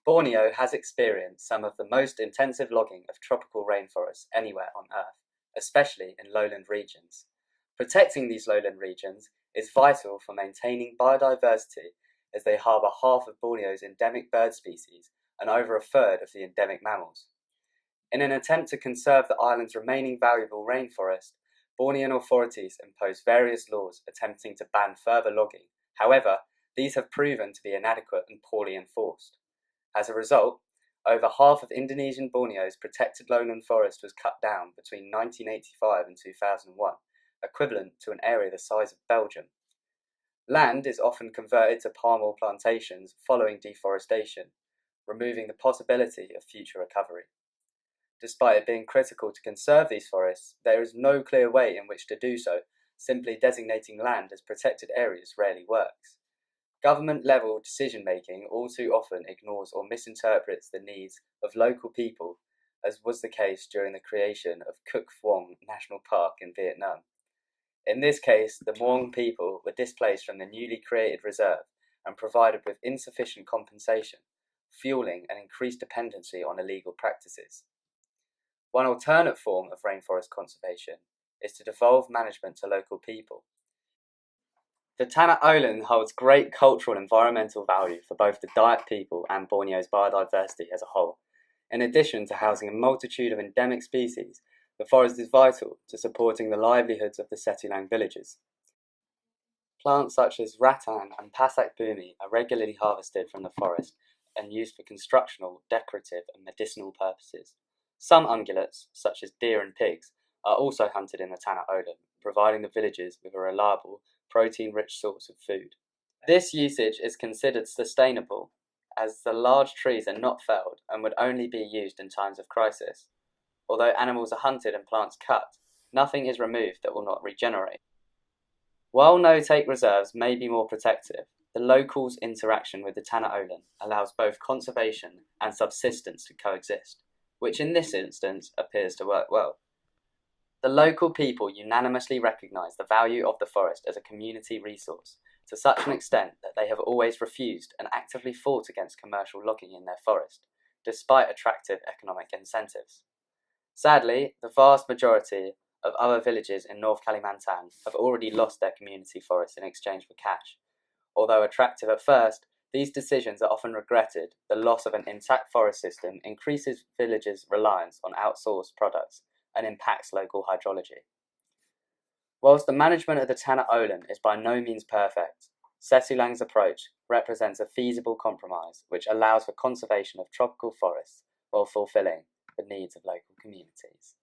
Borneo has experienced some of the most intensive logging of tropical rainforests anywhere on Earth, especially in lowland regions. Protecting these lowland regions is vital for maintaining biodiversity, as they harbour half of Borneo's endemic bird species and over a third of the endemic mammals. In an attempt to conserve the island's remaining valuable rainforest, Bornean authorities imposed various laws attempting to ban further logging. However, these have proven to be inadequate and poorly enforced. As a result, over half of Indonesian Borneo's protected lowland forest was cut down between 1985 and 2001, equivalent to an area the size of Belgium. Land is often converted to palm oil plantations following deforestation, removing the possibility of future recovery. Despite it being critical to conserve these forests, there is no clear way in which to do so. Simply designating land as protected areas rarely works. Government-level decision-making all too often ignores or misinterprets the needs of local people, as was the case during the creation of Cuc Phuong National Park in Vietnam. In this case, the Muong people were displaced from the newly created reserve and provided with insufficient compensation, fueling an increased dependency on illegal practices. One alternate form of rainforest conservation is to devolve management to local people. The Tane Olen holds great cultural and environmental value for both the Dayak people and Borneo's biodiversity as a whole. In addition to housing a multitude of endemic species, the forest is vital to supporting the livelihoods of the Setulang villagers. Plants such as rattan and pasak bumi are regularly harvested from the forest and used for constructional, decorative and medicinal purposes. Some ungulates, such as deer and pigs, are also hunted in the Tane Olen, providing the villagers with a reliable, protein-rich source of food. This usage is considered sustainable, as the large trees are not felled and would only be used in times of crisis. Although animals are hunted and plants cut, nothing is removed that will not regenerate. While no-take reserves may be more protective, the locals' interaction with the Tane Olen allows both conservation and subsistence to coexist, which in this instance appears to work well. The local people unanimously recognise the value of the forest as a community resource, to such an extent that they have always refused and actively fought against commercial logging in their forest, despite attractive economic incentives. Sadly, the vast majority of other villages in North Kalimantan have already lost their community forests in exchange for cash. Although attractive at first, these decisions are often regretted. The loss of an intact forest system increases villagers' reliance on outsourced products and impacts local hydrology. Whilst the management of the Tane Olen is by no means perfect, Setulang's approach represents a feasible compromise which allows for conservation of tropical forests while fulfilling the needs of local communities.